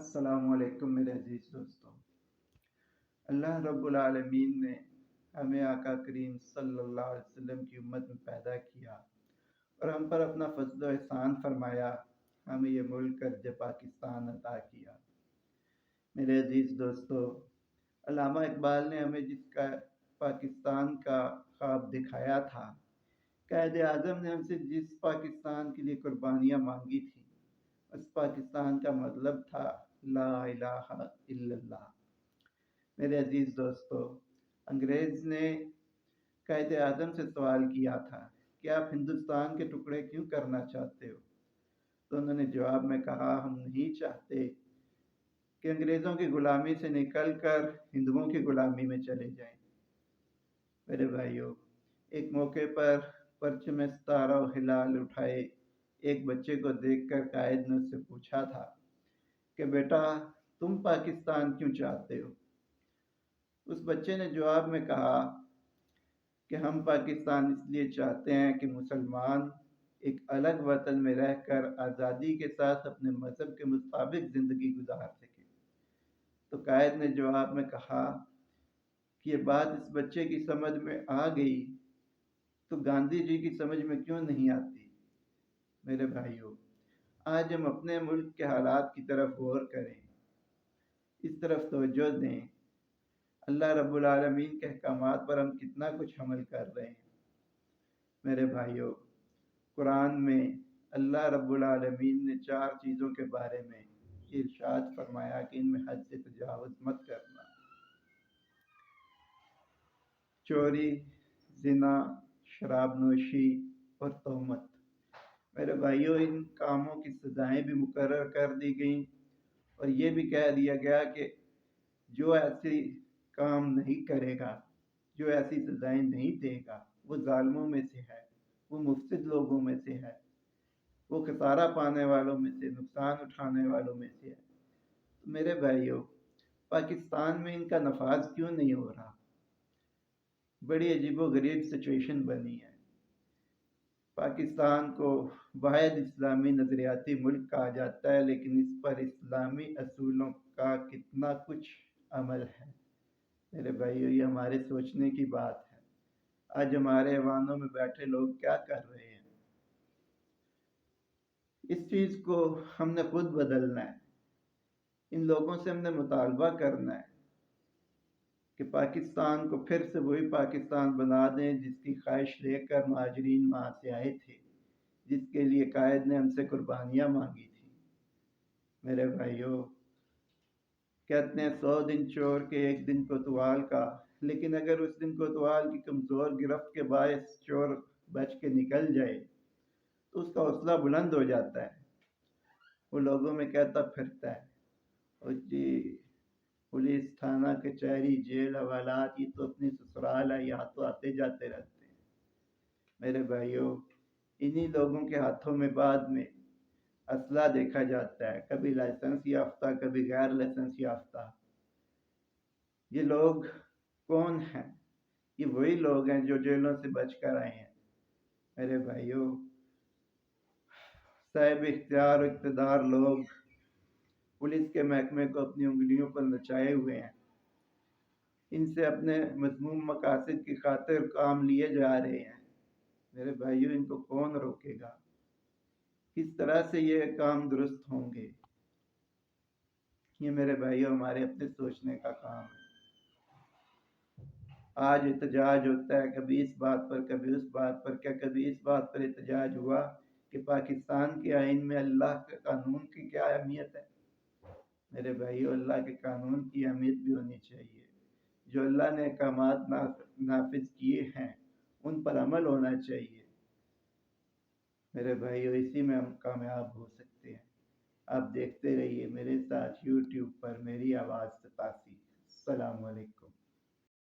अस्सलाम वालेकुम मेरे अजीज दोस्तों। अल्लाह रब्बुल आलमीन ने हमें आका करीम सल्लल्लाहु अलैहि वसल्लम की उम्मत में पैदा किया और हम पर अपना फज़्ल व एहसान फरमाया, हमें ये मुल्क अर्ज़ पाकिस्तान अता किया। मेरे अजीज दोस्तों, अल्लामा इकबाल ने हमें जिसका पाकिस्तान का ख्वाब दिखाया था, कायदे आज़म ने हमसे जिस पाकिस्तान के लिए कुर्बानियाँ मांगी थी, उस पाकिस्तान का मतलब था ला इलाहा इल्लल्लाह। मेरे अजीज दोस्तों, अंग्रेज़ ने कायदे आज़म से सवाल किया था कि आप हिंदुस्तान के टुकड़े क्यों करना चाहते हो? तो उन्होंने जवाब में कहा, हम नहीं चाहते कि अंग्रेज़ों की गुलामी से निकल कर हिंदुओं की गुलामी में चले जाएं। मेरे भाइयों, एक मौके पर परचम सितारा और हिलाल उठाए एक बच्चे को देखकर कायद ने उससे पूछा था कि बेटा, तुम पाकिस्तान क्यों चाहते हो? उस बच्चे ने जवाब में कहा कि हम पाकिस्तान इसलिए चाहते हैं कि मुसलमान एक अलग वतन में रहकर आज़ादी के साथ अपने मज़हब के मुताबिक ज़िंदगी गुजार सके। तो कायद ने जवाब में कहा कि ये बात इस बच्चे की समझ में आ गई, तो गांधी जी की समझ में क्यों नहीं आती? मेरे भाइयों, आज हम अपने मुल्क के हालात की तरफ गौर करें, इस तरफ तवज्जो दें, अल्लाह रब्बुल आलमीन के अहकामात पर हम कितना कुछ अमल कर रहे हैं। मेरे भाइयों, कुरान में अल्लाह रब्बुल आलमीन ने 4 चीज़ों के बारे में इरशाद फरमाया कि इनमें हद से तजावुज़ मत करना। चोरी, ज़िना, शराब नोशी और तोहमत। मेरे भाइयों, इन कामों की सज़ाएँ भी मुकर्रर कर दी गईं और ये भी कह दिया गया कि जो ऐसी काम नहीं करेगा, जो ऐसी सज़ाएँ नहीं देगा, वो ज़ालिमों में से है, वो मुफ़सिद लोगों में से है, वो खसारा पाने वालों में से, नुकसान उठाने वालों में से है। तो मेरे भाइयों, पाकिस्तान में इनका नफाज क्यों नहीं हो रहा? बड़ी अजीबोगरीब सिचुएशन बनी है। पाकिस्तान को वाहिद इस्लामी नज़रियाती मुल्क कहा जाता है, लेकिन इस पर इस्लामी असूलों का कितना कुछ अमल है। मेरे भाइयों, ये हमारे सोचने की बात है। आज हमारे ऐवानों में बैठे लोग क्या कर रहे हैं? इस चीज़ को हमने खुद बदलना है। इन लोगों से हमने मुतालबा करना है कि पाकिस्तान को फिर से वही पाकिस्तान बना दें जिसकी ख्वाहिश लेकर महाजरीन वहाँ से आए थे, जिसके लिए कायद ने हमसे कुर्बानियाँ मांगी थी। मेरे भाइयों, कहते हैं 100 दिन चोर के 1 दिन कोतवाल का, लेकिन अगर उस दिन कोतवाल की कमज़ोर गिरफ्त के बायस चोर बच के निकल जाए तो उसका हौसला बुलंद हो जाता है। वो लोगों में कहता फिरता है, और जी पुलिस, थाना, कचहरी, जेल, हवालात, ये तो अपनी ससुराल है, यहाँ तो आते जाते रहते हैं। मेरे भाइयों, इन्हीं लोगों के हाथों में बाद में असला देखा जाता है, कभी लाइसेंस याफ्ता, कभी गैर लाइसेंस याफ्ता। ये लोग कौन हैं? ये वही लोग हैं जो जेलों से बच कर आए हैं। मेरे भाइयों, साहिब इख्तियार इक़्तिदार लोग पुलिस के महकमे को अपनी उंगलियों पर नचाए हुए हैं। इनसे अपने मज़मूम मकासद की खातिर काम लिए जा रहे हैं। मेरे भाइयों, इनको कौन रोकेगा? किस तरह से ये काम दुरुस्त होंगे? ये मेरे भाइयों हमारे अपने सोचने का काम है। आज एहतजाज होता है, कभी इस बात पर, कभी उस बात पर। क्या कभी इस बात पर एहतजाज हुआ कि पाकिस्तान के आइन में अल्लाह के कानून की क्या अहमियत है? मेरे भाइयों, अल्लाह के कानून की अहमियत भी होनी चाहिए। जो अल्लाह ने अहकामात नाफिज किए हैं, उन पर अमल होना चाहिए। मेरे भाइयों, इसी में हम कामयाब हो सकते हैं। आप देखते रहिए मेरे साथ यूट्यूब पर मेरी आवाज़ 87। अस्सलाम वालेकुम।